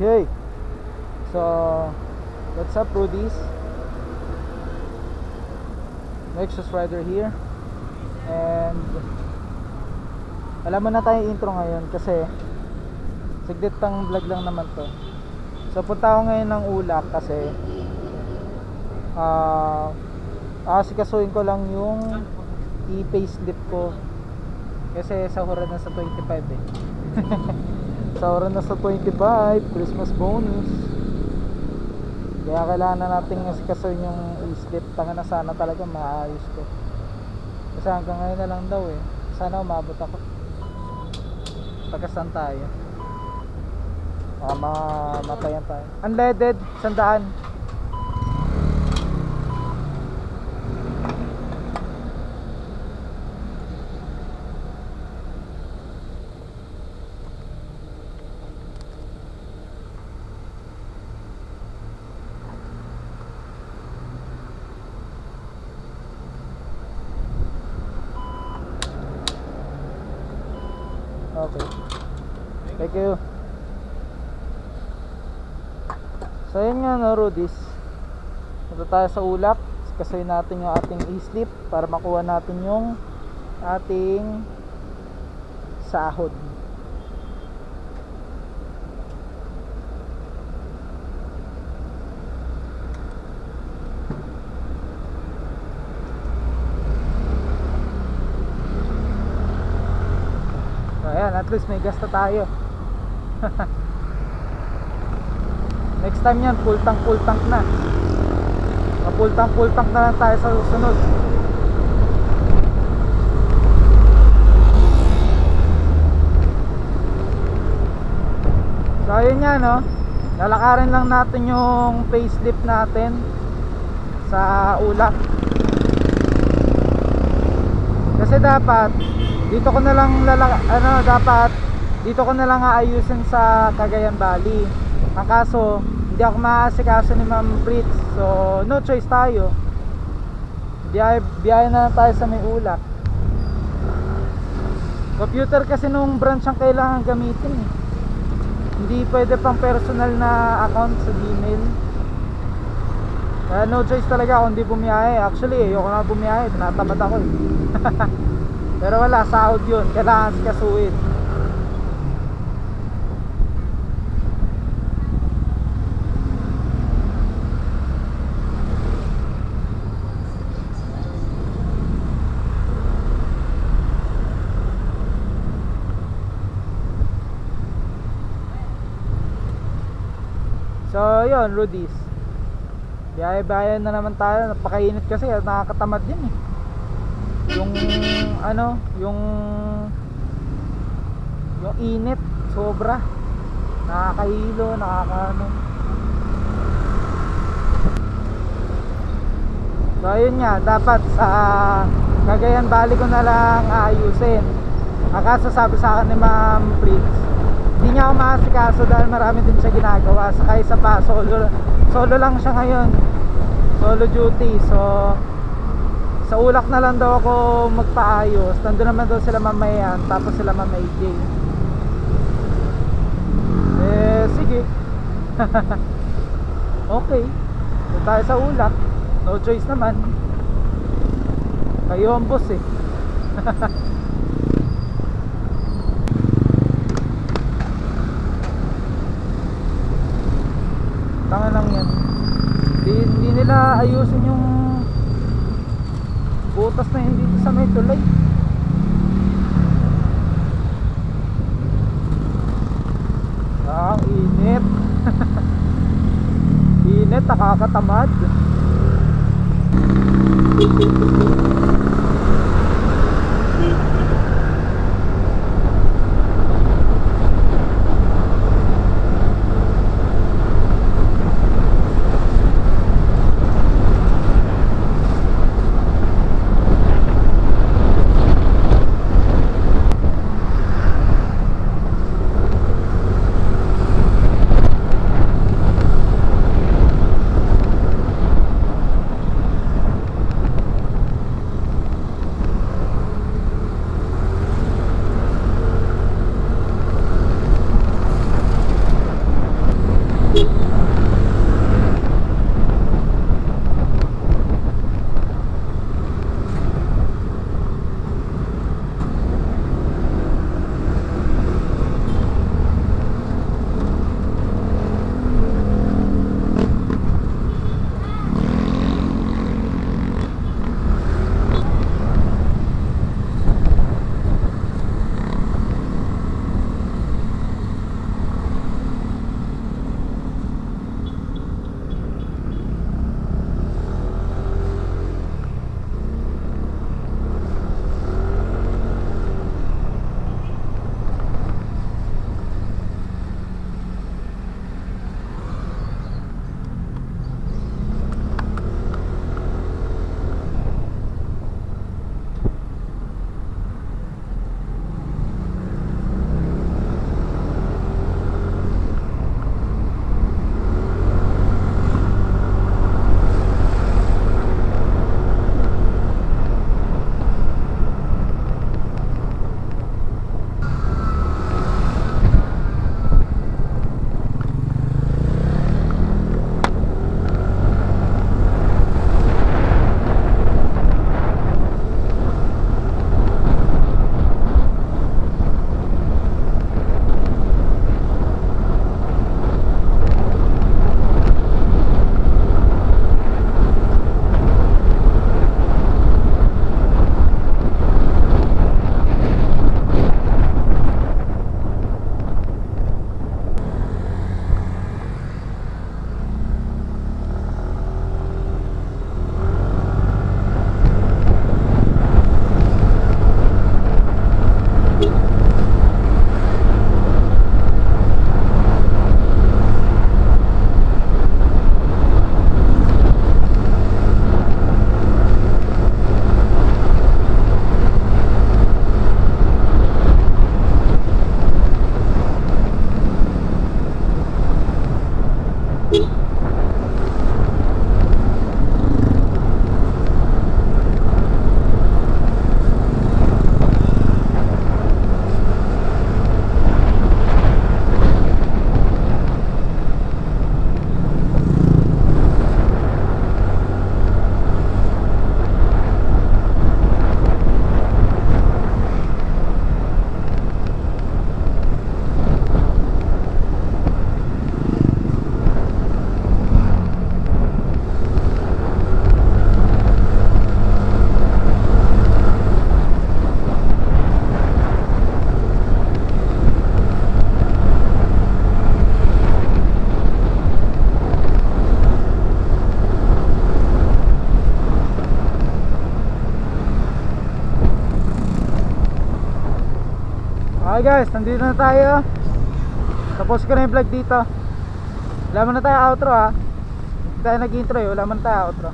Okay. So, what's up, Rudies? Nexus Rider here. And alam mo na tayo intro ngayon kasi siglit pang vlog lang naman to. So, punta ako ngayon ng Ulak kasi asikasuhin ko lang yung i-payslip ko kasi sahuran na sa 25 eh. Sahuran na sa 25, Christmas bonus. Kaya kailangan na nating asikasuhin yung i-slip. Tanga na, sana talaga maayos ko kasi hanggang ngayon na lang daw eh. Sana umabot ako. Pagkasan tayo, baka mamatayan tayo. Unleaded, 100. Okay. Thank you. So yun nga no, Rudies. Punta tayo sa Ulak. Kasayin natin yung ating e-slip para makuha natin yung ating sahod. Ayan, at least may gas na tayo. Next time yan, full tank na. Full tank na lang tayo sa susunod. So ayun nga no, lalakarin lang natin yung payslip natin sa Ulak. Kasi dapat dito ko na lang dapat dito ko na lang aayusin sa Cagayan Valley. Ang kaso, hindi ako maasikaso ni Ma'am Fritz. So, no choice tayo. Biyahe na tayo sa may Ulak. Computer kasi nung branch ang kailangan gamitin eh. Hindi pwede pang personal na account sa Gmail. Kaya no choice talaga ako hindi bumiyahe. Actually, ayoko na bumiyahe. Tinatamad ako eh. Pero wala, sahod yun. Kailangan sikasuin. So yun, Rudies, biyahe-biyahe na naman tayo. Napakainit kasi at nakakatamad din eh. Yung yung init sobra, nakakahilo, so ayun nga, dapat sa Cagayan Valley ko na lang aayusin. Ang kaso sabi sa akin ni Ma'am Fritz, hindi niya ako maasikaso dahil marami din siya ginagawa. Saka isa pa, solo lang siya ngayon, solo duty. So sa Ulak na lang daw ako magpaayos. Nandun naman daw sila Mamayan, tapos sila Mama AJ. Eh sige. Okay, doon tayo sa Ulak. No choice naman, kayo ang boss eh. Tanga lang yan. Hindi nila ayusin yung butas na hindi sa may tulay. Ang init. Init, nakakatamad. Okay guys, nandito na tayo. Tapos ko na yung vlog dito. Wala mo na tayo outro ha. Hindi tayo nag-intro eh, wala mo na tayo outro.